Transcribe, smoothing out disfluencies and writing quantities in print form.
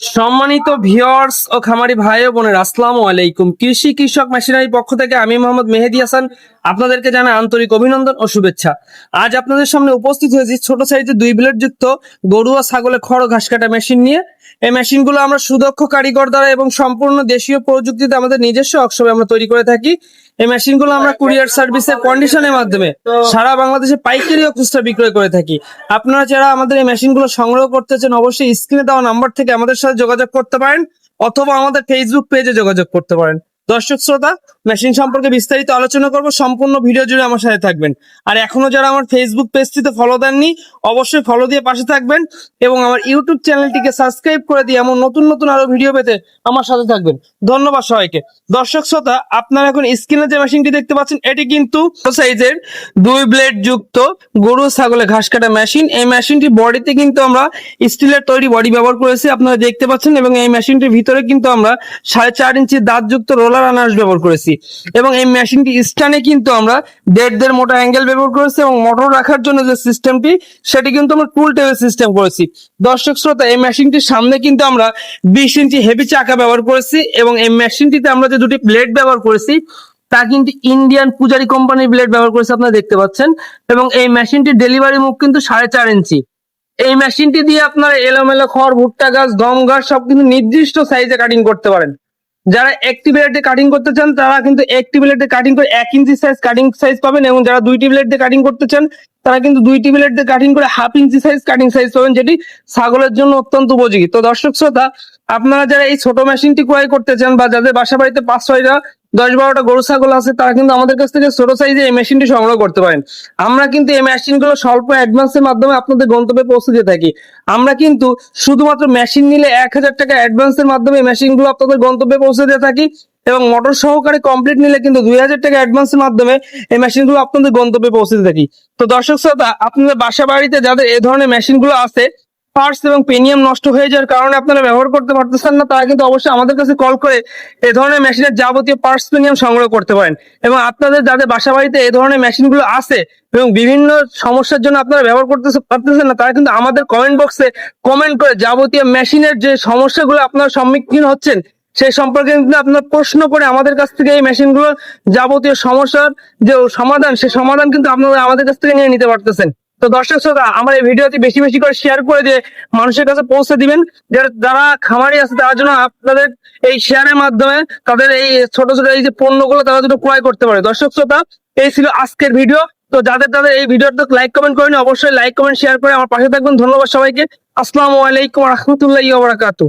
সম্মানিত ভিউয়ার্স ও খামারি ভাই ও বোনেরা, আসসালামু আলাইকুম। কৃষি কৃষক মেশিনারির পক্ষ থেকে আমি মোহাম্মদ মেহেদী হাসান আপনাদেরকে জানাই আন্তরিক অভিনন্দন ও শুভেচ্ছা। আজ আপনাদের সামনে উপস্থিত হয়েছি ছোট সাইজের 2 ব্লেড যুক্ত গরু ও ছাগলের খড় ঘাস কাটা মেশিন নিয়ে। এই মেশিনগুলো আমরা সুদক্ষ কারিগর দ্বারা এবং সম্পূর্ণ দেশীয় প্রযুক্তিতে আমাদের নিজস্ব ওয়ার্কশপে আমরা তৈরি করে থাকি। এই মেশিনগুলো আমরা কুরিয়ার সার্ভিসের কন্ডিশনের মাধ্যমে সারা বাংলাদেশে পাইকারি ও খুচরা বিক্রয় করে থাকি। আপনারা যারা আমাদের এই মেশিনগুলো সংগ্রহ করতে চান, অবশ্যই স্ক্রিনে দেওয়া নাম্বার থেকে আমাদের সাথে যোগাযোগ করতে পারেন অথবা আমাদের ফেসবুক পেজে যোগাযোগ করতে পারেন। দর্শক শ্রোতা, মেশিন সম্পর্কে বিস্তারিত আলোচনা করব, সম্পূর্ণ ভিডিও জুড়ে আমার সাথে থাকবেন। আর এখনো যারা আমার ফেসবুক পেজটিতে ফলো দেননি, অবশ্যই ফলো দিয়ে পাশে থাকবেন এবং আমার ইউটিউব চ্যানেলটিকে সাবস্ক্রাইব করে দিয়ে এমন নতুন নতুন আরো ভিডিও পেতে আমার সাথে থাকবেন। ধন্যবাদ সবাইকে। দর্শক শ্রোতা, আপনারা এখন স্ক্রিনে যে মেশিনটি দেখতে পাচ্ছেন, এটি কিন্তু সাইজের 2 ব্লেড যুক্ত গরু ছাগলের ঘাস কাটা মেশিন। এই মেশিনটি বডিতে কিন্তু আমরা স্টিলের তৈরি বডি ব্যবহার করেছি, আপনারা দেখতে পাচ্ছেন, এবং এই মেশিনটির ভিতরে কিন্তু আমরা 4.5 ইঞ্চি দাঁতযুক্ত রোলার আনাস ব্যবহার করেছি এবং এই মেশিনটি স্ট্যান্ডে কিন্তু আমরা 1.5 মোটা অ্যাঙ্গেল ব্যবহার করেছি এবং মোটর রাখার জন্য যে সিস্টেমটি সেটি কিন্তু আমরা টুল টেবিল সিস্টেম করেছি। দর্শক শ্রোতা, এই মেশিনটির সামনে কিন্তু আমরা 20 ইঞ্চি হেভি চাকা ব্যবহার করেছি এবং এই মেশিনটিতে আমরা যে দুটি ব্লেড ব্যবহার করেছি তা কিন্তু ইন্ডিয়ান পূজারি কোম্পানির ব্লেড ব্যবহার করেছে, আপনারা দেখতে পাচ্ছেন। এবং এই মেশিনটির ডেলিভারি মুখ কিন্তু 4.5 ইঞ্চি। এই মেশিনটি দিয়ে আপনারা এলোমেলো খড়, ভুট্টা গাছ, গম গাছ সব কিন্তু নির্দিষ্ট সাইজে কাটিং করতে পারেন। যারা একটি ব্লেডে কাটিং করতে চান তারা কিন্তু একটি ব্লেডে কাটিং করে 1 ইঞ্চি সাইজ কাটিং সাইজ পাবেন, এবং যারা 2টি ব্লেড দিয়ে কাটিং করতে চান তারা কিন্তু 2টি ব্লেড দিয়ে কাটিং করে 1/2 ইঞ্চি সাইজ কাটিং সাইজ পাবেন, যেটি ছাগলের জন্য অত্যন্ত উপযোগী। তো দর্শক শ্রোতা, আপনারা যারা এই ছোট মেশিনটি ক্রয় করতে চান বা যাদের বাসা বাড়িতে 5-6টা 10-12টা গরু ছাগল আছে, তারা কিন্তু আমাদের কাছ থেকে ছোট সাইজে এই মেশিনটি সংগ্রহ করতে পারেন। আমরা কিন্তু এই মেশিনগুলো স্বল্প অ্যাডভান্সের মাধ্যমে আপনাদের গন্তব্যে পৌঁছে দিয়ে থাকি। আমরা কিন্তু শুধুমাত্র মেশিন নিলে 1000 টাকা অ্যাডভান্সের মাধ্যমে এই মেশিনগুলো আপনাদের গন্তব্যে পৌঁছে দিয়ে থাকি, এবং মোটর সহকারে কমপ্লিট নিলে কিন্তু 2000 টাকা অ্যাডভান্সের মাধ্যমে এই মেশিনগুলো আপনাদের গন্তব্যে পৌঁছে দিয়ে থাকি। তো দর্শক শ্রোতা, আপনাদের বাসা বাড়িতে যাদের এই ধরনের মেশিনগুলো আছে, পার্টস এবং পেনিয়াম নষ্ট হয়ে যাওয়ার কারণে আপনারা ব্যবহার করতে পারতেছেন না, তারা কিন্তু অবশ্যই আমাদের কাছে কল করে এই ধরনের মেশিনের যাবতীয় পার্টস পেনিয়াম সংগ্রহ করতে পারেন। এবং আপনাদের যাদের বাসা বাড়িতে এই ধরনের মেশিনগুলো আছে এবং বিভিন্ন সমস্যার জন্য আপনারা ব্যবহার করতে পারতেছেন না, তারা কিন্তু আমাদের কমেন্ট বক্সে কমেন্ট করে যাবতীয় মেশিনের যে সমস্যাগুলো আপনারা সম্মুখীন হচ্ছেন সেই সম্পর্কে কিন্তু আপনার প্রশ্ন করে আমাদের কাছ থেকে এই মেশিনগুলোর যাবতীয় সমস্যার যে সমাধান, সেই সমাধান কিন্তু আপনারা আমাদের কাছ থেকে নিয়ে নিতে পারতেছেন। তো দর্শক শ্রোতা, আমার এই ভিডিওটি বেশি বেশি করে শেয়ার করে দিয়ে মানুষের কাছে পৌঁছে দিবেন। যারা খামারি আছে তার জন্য আপনাদের এই শেয়ারের মাধ্যমে তাদের এই ছোট ছোট এই যে পণ্যগুলো তারা যেন ক্রয় করতে পারে। দর্শক শ্রোতা, এই ছিল আজকের ভিডিও। তো যাদের এই ভিডিওটা লাইক কমেন্ট করেনি, অবশ্যই লাইক কমেন্ট শেয়ার করে আমার পাশে থাকবেন। ধন্যবাদ সবাইকে। আসসালামু আলাইকুম ওয়া রাহমাতুল্লাহি ওয়া বারাকাতুহু।